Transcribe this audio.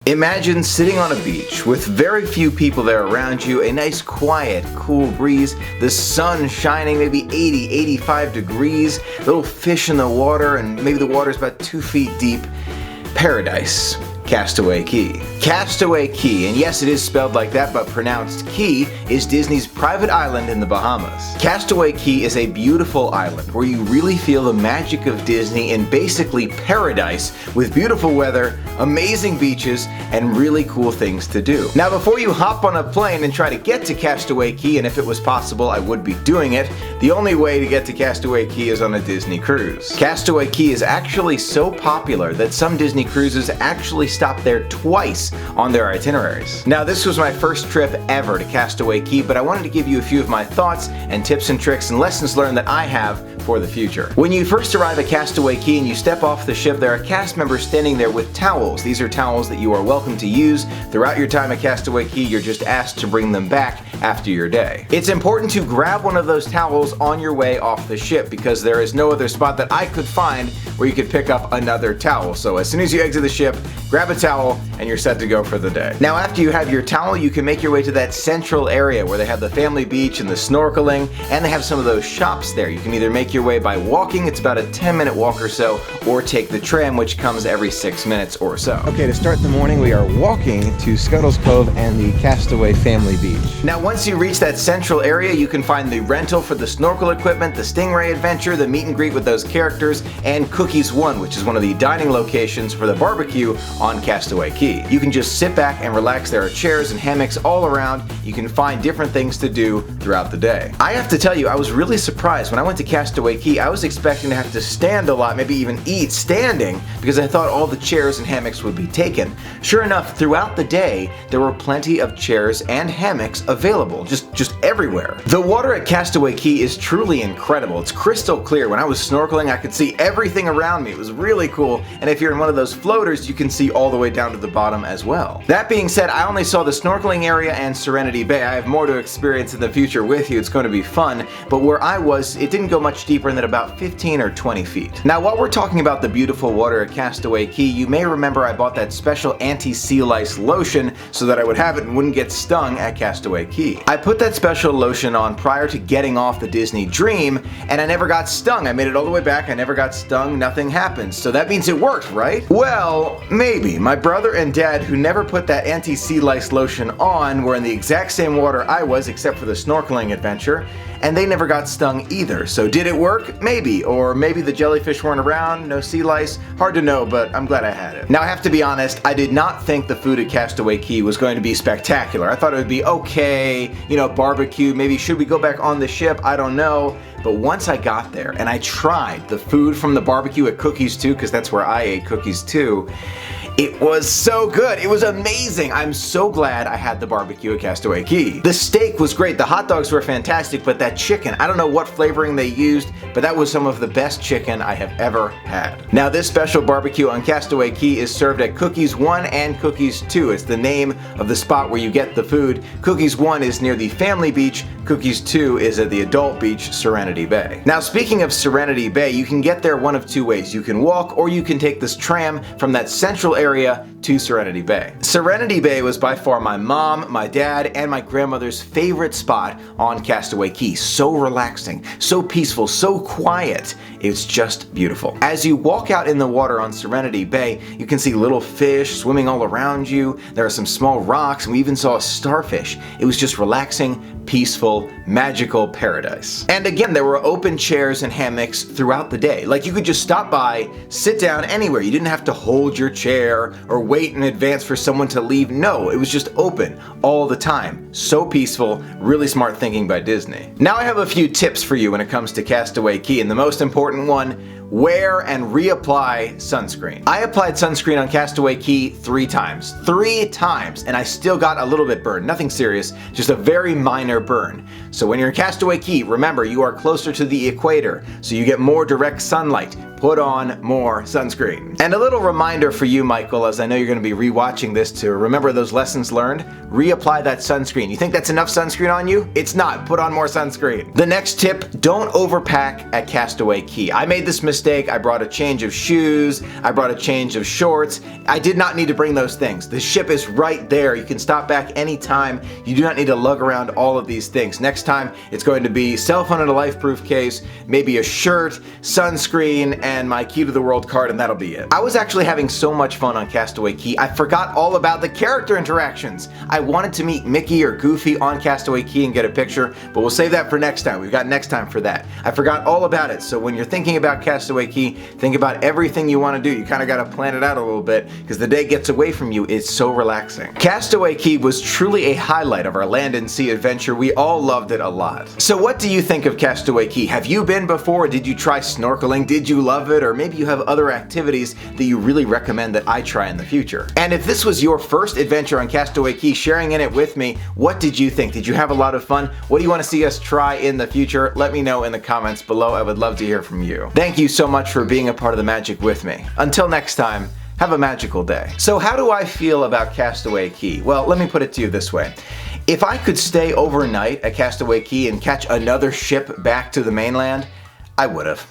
Imagine sitting on a beach with very few people there around you, a nice quiet, cool breeze, the sun shining maybe 80, 85 degrees, little fish in the water, and maybe the water's about 2 feet deep. Paradise. Castaway Cay. Castaway Cay, and yes, it is spelled like that but pronounced Key, is Disney's private island in the Bahamas. Castaway Cay is a beautiful island where you really feel the magic of Disney in basically paradise with beautiful weather, amazing beaches, and really cool things to do. Now before you hop on a plane and try to get to Castaway Cay, and if it was possible I would be doing it, the only way to get to Castaway Cay is on a Disney cruise. Castaway Cay is actually so popular that some Disney cruises actually stop there twice on their itineraries. Now this was my first trip ever to Castaway Cay, but I wanted to give you a few of my thoughts and tips and tricks and lessons learned that I have for the future. When you first arrive at Castaway Cay and you step off the ship, there are cast members standing there with towels. These are towels that you are welcome to use throughout your time at Castaway Cay. You're just asked to bring them back after your day. It's important to grab one of those towels on your way off the ship because there is no other spot that I could find where you could pick up another towel. So as soon as you exit the ship, grab a towel and you're set to go for the day. Now after you have your towel, you can make your way to that central area where they have the family beach and the snorkeling, and they have some of those shops there. You can either make your way by walking, it's about a 10-minute walk or so, or take the tram, which comes every 6 minutes or so. Okay, to start the morning we are walking to Scuttle's Cove and the Castaway Family Beach. Now once you reach that central area, you can find the rental for the snorkel equipment, the stingray adventure, the meet and greet with those characters, and Cookies One, which is one of the dining locations for the barbecue on Castaway Cay. You can just sit back and relax. There are chairs and hammocks all around. You can find different things to do throughout the day. I have to tell you, I was really surprised when I went to Castaway Cay. I was expecting to have to stand a lot, maybe even eat standing, because I thought all the chairs and hammocks would be taken. Sure enough, throughout the day, there were plenty of chairs and hammocks available, just everywhere. The water at Castaway Cay is truly incredible. It's crystal clear. When I was snorkeling, I could see everything around me. It was really cool, and if you're in one of those floaters, you can see all the way down to the bottom as well. That being said, I only saw the snorkeling area and Serenity Bay. I have more to experience in the future with you. It's going to be fun, but where I was, it didn't go much deeper than about 15 or 20 feet. Now, while we're talking about the beautiful water at Castaway Cay, you may remember I bought that special anti-sea lice lotion so that I would have it and wouldn't get stung at Castaway Cay. I put that special lotion on prior to getting off the Disney Dream, and I never got stung. I made it all the way back, I never got stung, nothing happened. So that means it worked, right? Well, maybe. My brother and dad, who never put that anti-sea lice lotion on, were in the exact same water I was, except for the snorkeling adventure, and they never got stung either. So did it work? Maybe. Or maybe the jellyfish weren't around, no sea lice. Hard to know, but I'm glad I had it. Now I have to be honest, I did not think the food at Castaway Cay was going to be spectacular. I thought it would be okay, you know, barbecue, maybe should we go back on the ship? I don't know. But once I got there and I tried the food from the barbecue at Cookies 2, because that's where I ate Cookies 2, it was so good. It was amazing. I'm so glad I had the barbecue at Castaway Cay. The steak was great. The hot dogs were fantastic, but that chicken, I don't know what flavoring they used, but that was some of the best chicken I have ever had. Now this special barbecue on Castaway Cay is served at Cookies 1 and Cookies 2. It's the name of the spot where you get the food. Cookies 1 is near the family beach. Cookies 2 is at the adult beach, Serenity Bay. Now speaking of Serenity Bay, you can get there one of two ways. You can walk or you can take this tram from that central area to Serenity Bay. Serenity Bay was by far my mom, my dad, and my grandmother's favorite spot on Castaway Cay. So relaxing, so peaceful, so quiet. It's just beautiful. As you walk out in the water on Serenity Bay, you can see little fish swimming all around you. There are some small rocks, and we even saw a starfish. It was just relaxing, peaceful, magical paradise. And again, there were open chairs and hammocks throughout the day. Like you could just stop by, sit down anywhere. You didn't have to hold your chair or wait in advance for someone to leave. No, it was just open all the time. So peaceful, really smart thinking by Disney. Now I have a few tips for you when it comes to Castaway Cay, and the most important one, wear and reapply sunscreen. I applied sunscreen on Castaway Cay 3 times. 3 times! And I still got a little bit burned. Nothing serious, just a very minor burn. So when you're in Castaway Cay, remember you are closer to the equator, so you get more direct sunlight. Put on more sunscreen. And a little reminder for you, Michael, as I know you're going to be rewatching this to remember those lessons learned, reapply that sunscreen. You think that's enough sunscreen on you? It's not. Put on more sunscreen. The next tip, don't overpack at Castaway Cay. I made this mistake mistake. I brought a change of shoes, I brought a change of shorts. I did not need to bring those things. The ship is right there. You can stop back anytime. You do not need to lug around all of these things. Next time, it's going to be cell phone in a life-proof case, maybe a shirt, sunscreen, and my key to the world card, and that'll be it. I was actually having so much fun on Castaway Key, I forgot all about the character interactions. I wanted to meet Mickey or Goofy on Castaway Key and get a picture, but we'll save that for next time. We've got next time for that. I forgot all about it, so when you're thinking about Castaway Key, think about everything you want to do. You kind of got to plan it out a little bit, because the day gets away from you. It's so relaxing. Castaway Key was truly a highlight of our land and sea adventure. We all loved it a lot. So what do you think of Castaway Key? Have you been before? Did you try snorkeling? Did you love it? Or maybe you have other activities that you really recommend that I try in the future. And if this was your first adventure on Castaway Key, sharing in it with me, what did you think? Did you have a lot of fun? What do you want to see us try in the future? Let me know in the comments below. I would love to hear from you. Thank you so much for being a part of the magic with me. Until next time, have a magical day. So how do I feel about Castaway Key? Well, let me put it to you this way. If I could stay overnight at Castaway Key and catch another ship back to the mainland, I would have.